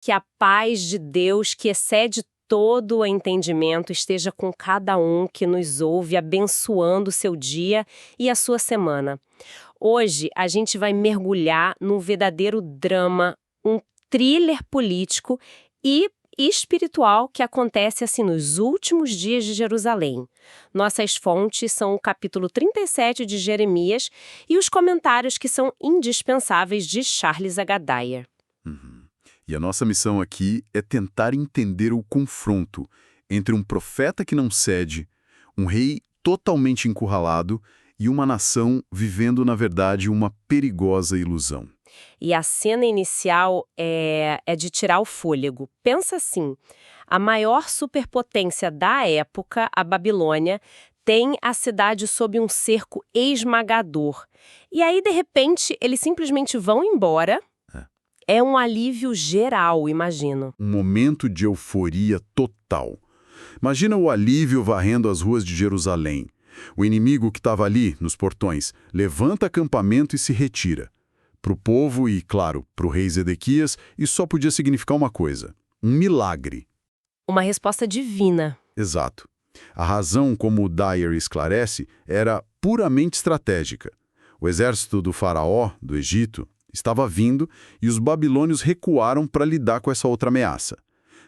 Que a paz de Deus, que excede todo o entendimento, esteja com cada um que nos ouve, abençoando o seu dia e a sua semana. Hoje, a gente vai mergulhar num verdadeiro drama, um thriller político e espiritual que acontece assim nos últimos dias de Jerusalém. Nossas fontes são o capítulo 37 de Jeremias e os comentários que são indispensáveis de Charles H. Dyer. E a nossa missão aqui é tentar entender o confronto entre um profeta que não cede, um rei totalmente encurralado e uma nação vivendo, na verdade, uma perigosa ilusão. E a cena inicial é de tirar o fôlego. Pensa assim, a maior superpotência da época, a Babilônia, tem a cidade sob um cerco esmagador. E aí, de repente, eles simplesmente vão embora. É um alívio geral, imagino. Um momento de euforia total. Imagina o alívio varrendo as ruas de Jerusalém. O inimigo que estava ali, nos portões, levanta acampamento e se retira. Para o povo e, claro, para o rei Zedequias, isso só podia significar uma coisa: um milagre. Uma resposta divina. Exato. A razão, como Dyer esclarece, era puramente estratégica. O exército do faraó, do Egito, estava vindo e os babilônios recuaram para lidar com essa outra ameaça.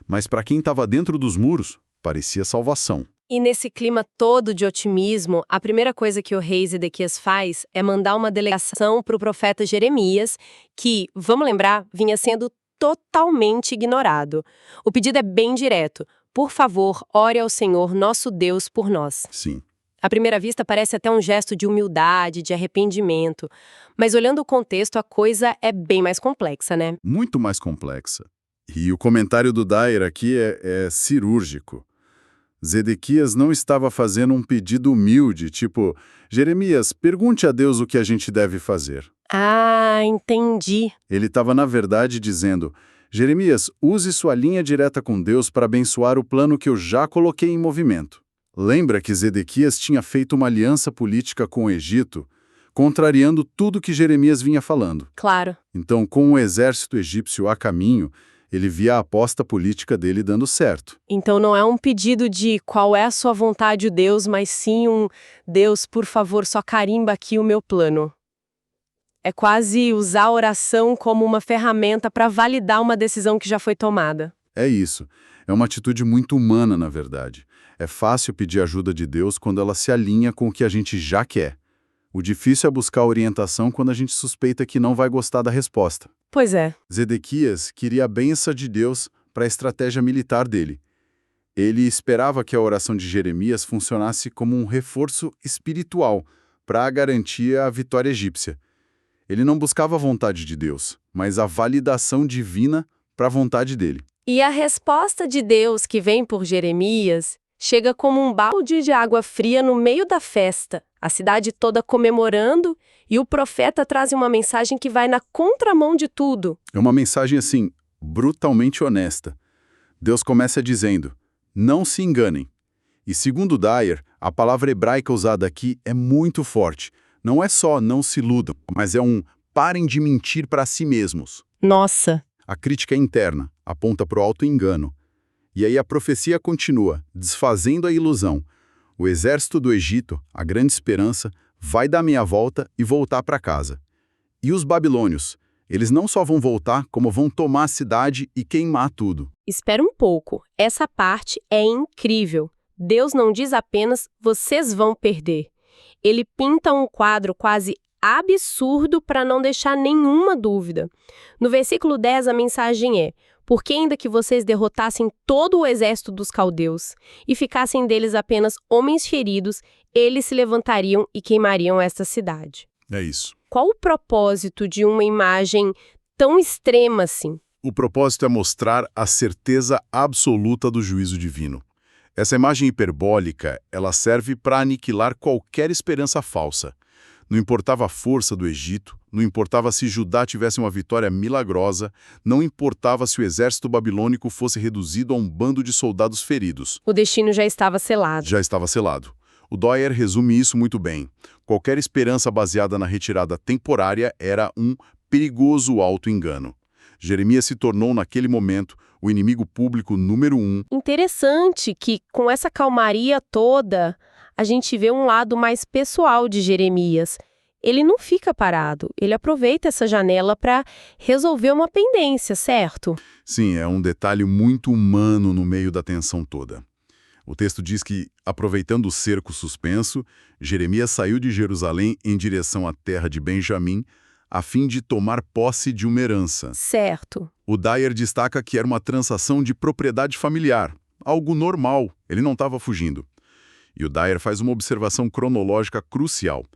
Mas para quem estava dentro dos muros, parecia salvação. E nesse clima todo de otimismo, a primeira coisa que o rei Zedequias faz é mandar uma delegação para o profeta Jeremias, que, vamos lembrar, vinha sendo totalmente ignorado. O pedido é bem direto. Por favor, ore ao Senhor, nosso Deus, por nós. Sim. À primeira vista parece até um gesto de humildade, de arrependimento. Mas olhando o contexto, a coisa é bem mais complexa, né? Muito mais complexa. E o comentário do Dyer aqui é cirúrgico. Zedequias não estava fazendo um pedido humilde, tipo, Jeremias, pergunte a Deus o que a gente deve fazer. Ah, entendi. Ele estava, na verdade, dizendo, Jeremias, use sua linha direta com Deus para abençoar o plano que eu já coloquei em movimento. Lembra que Zedequias tinha feito uma aliança política com o Egito, contrariando tudo que Jeremias vinha falando. Claro. Então, com o exército egípcio a caminho, ele via a aposta política dele dando certo. Então não é um pedido de qual é a sua vontade, Deus, mas sim um Deus, por favor, só carimba aqui o meu plano. É quase usar a oração como uma ferramenta para validar uma decisão que já foi tomada. É isso. É uma atitude muito humana, na verdade. É fácil pedir ajuda de Deus quando ela se alinha com o que a gente já quer. O difícil é buscar orientação quando a gente suspeita que não vai gostar da resposta. Pois é. Zedequias queria a bênção de Deus para a estratégia militar dele. Ele esperava que a oração de Jeremias funcionasse como um reforço espiritual para garantir a vitória egípcia. Ele não buscava a vontade de Deus, mas a validação divina para a vontade dele. E a resposta de Deus que vem por Jeremias chega como um balde de água fria no meio da festa, a cidade toda comemorando, e o profeta traz uma mensagem que vai na contramão de tudo. É uma mensagem assim, brutalmente honesta. Deus começa dizendo, não se enganem. E segundo Dyer, a palavra hebraica usada aqui é muito forte. Não é só não se iludam, mas é um parem de mentir para si mesmos. Nossa! A crítica é interna, aponta para o auto-engano. E aí a profecia continua, desfazendo a ilusão. O exército do Egito, a grande esperança, vai dar meia volta e voltar para casa. E os babilônios? Eles não só vão voltar, como vão tomar a cidade e queimar tudo. Espera um pouco. Essa parte é incrível. Deus não diz apenas, vocês vão perder. Ele pinta um quadro quase absurdo para não deixar nenhuma dúvida. No versículo 10, a mensagem é, porque ainda que vocês derrotassem todo o exército dos caldeus e ficassem deles apenas homens feridos, eles se levantariam e queimariam esta cidade. É isso. Qual o propósito de uma imagem tão extrema assim? O propósito é mostrar a certeza absoluta do juízo divino. Essa imagem hiperbólica, ela serve para aniquilar qualquer esperança falsa. Não importava a força do Egito, não importava se Judá tivesse uma vitória milagrosa, não importava se o exército babilônico fosse reduzido a um bando de soldados feridos. O destino já estava selado. Já estava selado. O Dyer resume isso muito bem. Qualquer esperança baseada na retirada temporária era um perigoso auto-engano. Jeremias se tornou, naquele momento, o inimigo público número 1. Interessante que, com essa calmaria toda, a gente vê um lado mais pessoal de Jeremias. Ele não fica parado, ele aproveita essa janela para resolver uma pendência, certo? Sim, é um detalhe muito humano no meio da tensão toda. O texto diz que, aproveitando o cerco suspenso, Jeremias saiu de Jerusalém em direção à terra de Benjamim, a fim de tomar posse de uma herança. Certo. O Dyer destaca que era uma transação de propriedade familiar, algo normal, ele não estava fugindo. E o Dyer faz uma observação cronológica crucial.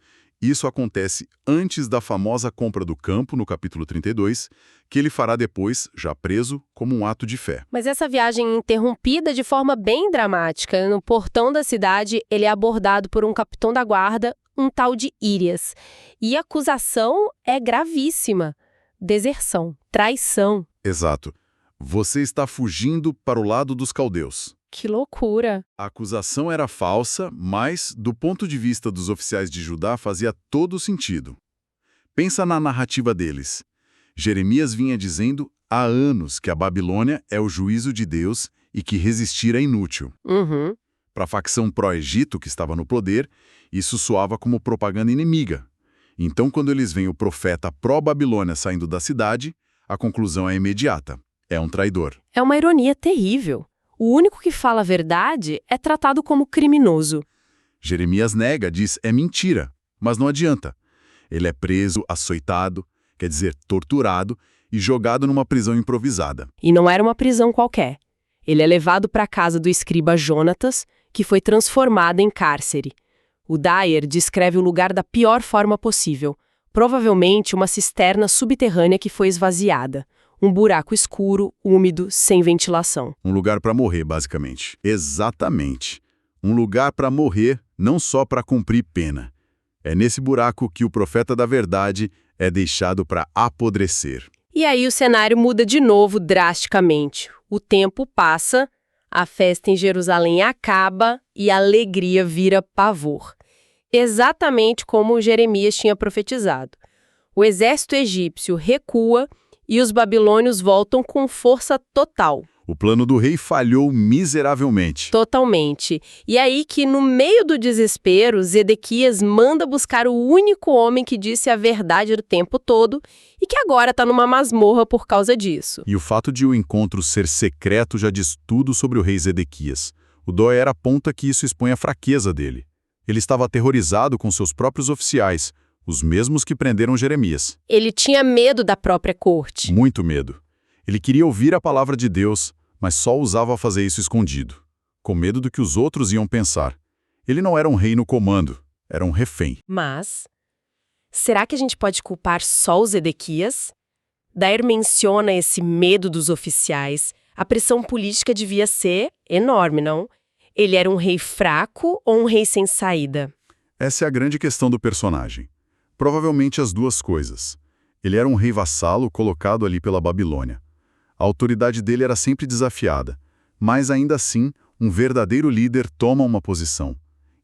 Isso acontece antes da famosa compra do campo, no capítulo 32, que ele fará depois, já preso, como um ato de fé. Mas essa viagem é interrompida de forma bem dramática. No portão da cidade, ele é abordado por um capitão da guarda, um tal de Írias. E a acusação é gravíssima. Deserção, traição. Exato. Você está fugindo para o lado dos caldeus. Que loucura! A acusação era falsa, mas, do ponto de vista dos oficiais de Judá, fazia todo sentido. Pensa na narrativa deles. Jeremias vinha dizendo há anos que a Babilônia é o juízo de Deus e que resistir é inútil. Para a facção pró-Egito, que estava no poder, isso soava como propaganda inimiga. Então, quando eles veem o profeta pró-Babilônia saindo da cidade, a conclusão é imediata. É um traidor. É uma ironia terrível. O único que fala a verdade é tratado como criminoso. Jeremias nega, diz é mentira, mas não adianta. Ele é preso, açoitado, quer dizer, torturado, e jogado numa prisão improvisada. E não era uma prisão qualquer. Ele é levado para a casa do escriba Jonatas, que foi transformada em cárcere. O Dyer descreve o lugar da pior forma possível, provavelmente uma cisterna subterrânea que foi esvaziada. Um buraco escuro, úmido, sem ventilação. Um lugar para morrer, basicamente. Exatamente. Um lugar para morrer, não só para cumprir pena. É nesse buraco que o profeta da verdade é deixado para apodrecer. E aí o cenário muda de novo drasticamente. O tempo passa, a festa em Jerusalém acaba e a alegria vira pavor. Exatamente como Jeremias tinha profetizado. O exército egípcio recua e os babilônios voltam com força total. O plano do rei falhou miseravelmente. Totalmente. E aí que, no meio do desespero, Zedequias manda buscar o único homem que disse a verdade o tempo todo e que agora está numa masmorra por causa disso. E o fato de o encontro ser secreto já diz tudo sobre o rei Zedequias. O Dyer aponta que isso expõe a fraqueza dele. Ele estava aterrorizado com seus próprios oficiais, os mesmos que prenderam Jeremias. Ele tinha medo da própria corte. Muito medo. Ele queria ouvir a palavra de Deus, mas só ousava fazer isso escondido, com medo do que os outros iam pensar. Ele não era um rei no comando, era um refém. Mas, será que a gente pode culpar só os Zedequias? Dyer menciona esse medo dos oficiais. A pressão política devia ser enorme, não? Ele era um rei fraco ou um rei sem saída? Essa é a grande questão do personagem. Provavelmente as duas coisas. Ele era um rei vassalo colocado ali pela Babilônia. A autoridade dele era sempre desafiada, mas ainda assim, um verdadeiro líder toma uma posição.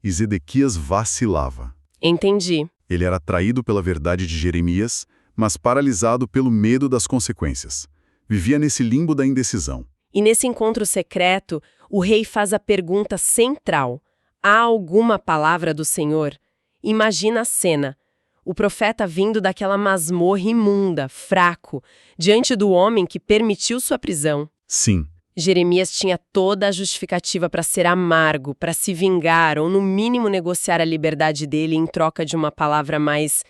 E Zedequias vacilava. Entendi. Ele era atraído pela verdade de Jeremias, mas paralisado pelo medo das consequências. Vivia nesse limbo da indecisão. E nesse encontro secreto, o rei faz a pergunta central. Há alguma palavra do Senhor? Imagina a cena. O profeta vindo daquela masmorra imunda, fraco, diante do homem que permitiu sua prisão. Sim. Jeremias tinha toda a justificativa para ser amargo, para se vingar ou, no mínimo, negociar a liberdade dele em troca de uma palavra mais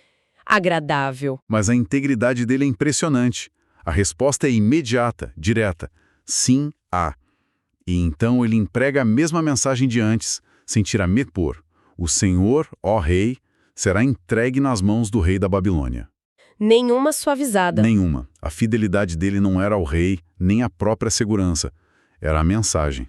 agradável. Mas a integridade dele é impressionante. A resposta é imediata, direta. Sim, há. E então ele emprega a mesma mensagem de antes, sem tirar por. O Senhor, ó Rei, será entregue nas mãos do rei da Babilônia. Nenhuma suavizada. Nenhuma. A fidelidade dele não era ao rei, nem a própria segurança. Era a mensagem.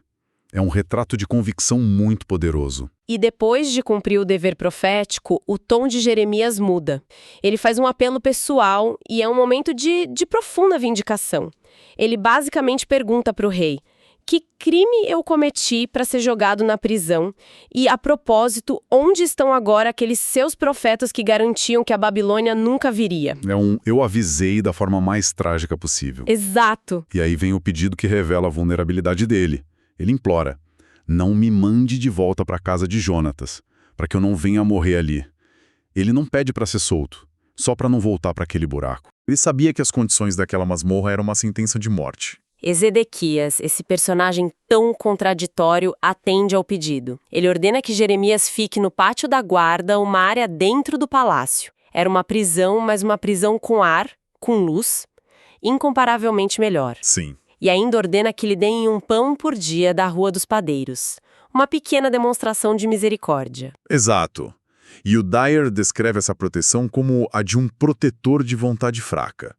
É um retrato de convicção muito poderoso. E depois de cumprir o dever profético, o tom de Jeremias muda. Ele faz um apelo pessoal e é um momento de profunda vindicação. Ele basicamente pergunta para o rei: Que crime eu cometi para ser jogado na prisão? E, a propósito, onde estão agora aqueles seus profetas que garantiam que a Babilônia nunca viria? Eu avisei da forma mais trágica possível. Exato. E aí vem o pedido que revela a vulnerabilidade dele. Ele implora: não me mande de volta para a casa de Jonatas, para que eu não venha a morrer ali. Ele não pede para ser solto, só para não voltar para aquele buraco. Ele sabia que as condições daquela masmorra eram uma sentença de morte. Ezedequias, esse personagem tão contraditório, atende ao pedido. Ele ordena que Jeremias fique no pátio da guarda, uma área dentro do palácio. Era uma prisão, mas uma prisão com ar, com luz, incomparavelmente melhor. Sim. E ainda ordena que lhe deem um pão por dia da Rua dos Padeiros. Uma pequena demonstração de misericórdia. Exato. E o Dyer descreve essa proteção como a de um protetor de vontade fraca.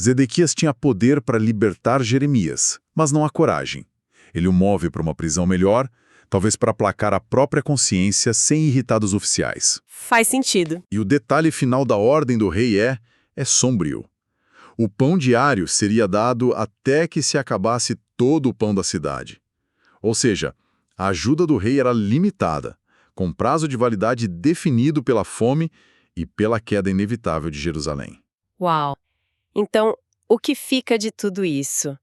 Zedequias tinha poder para libertar Jeremias, mas não a coragem. Ele o move para uma prisão melhor, talvez para aplacar a própria consciência sem irritar os oficiais. Faz sentido. E o detalhe final da ordem do rei é sombrio. O pão diário seria dado até que se acabasse todo o pão da cidade. Ou seja, a ajuda do rei era limitada, com prazo de validade definido pela fome e pela queda inevitável de Jerusalém. Uau! Então, o que fica de tudo isso?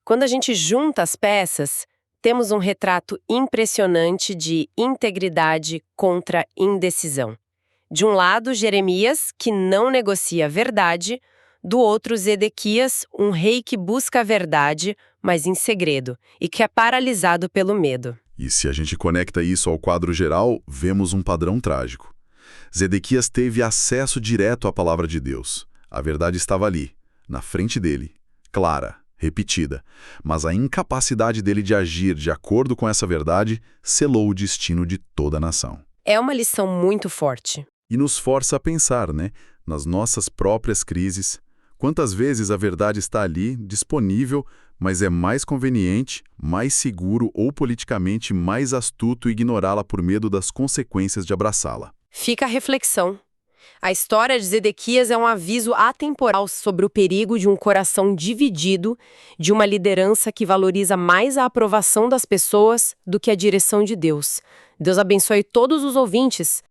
Quando a gente junta as peças, temos um retrato impressionante de integridade contra indecisão. De um lado, Jeremias, que não negocia a verdade; do outro, Zedequias, um rei que busca a verdade, mas em segredo, e que é paralisado pelo medo. E se a gente conecta isso ao quadro geral, vemos um padrão trágico. Zedequias teve acesso direto à palavra de Deus. A verdade estava ali, na frente dele, clara, repetida, mas a incapacidade dele de agir de acordo com essa verdade selou o destino de toda a nação. É uma lição muito forte. E nos força a pensar, nas nossas próprias crises. Quantas vezes a verdade está ali, disponível, mas é mais conveniente, mais seguro ou politicamente mais astuto ignorá-la por medo das consequências de abraçá-la. Fica a reflexão. A história de Zedequias é um aviso atemporal sobre o perigo de um coração dividido, de uma liderança que valoriza mais a aprovação das pessoas do que a direção de Deus. Deus abençoe todos os ouvintes.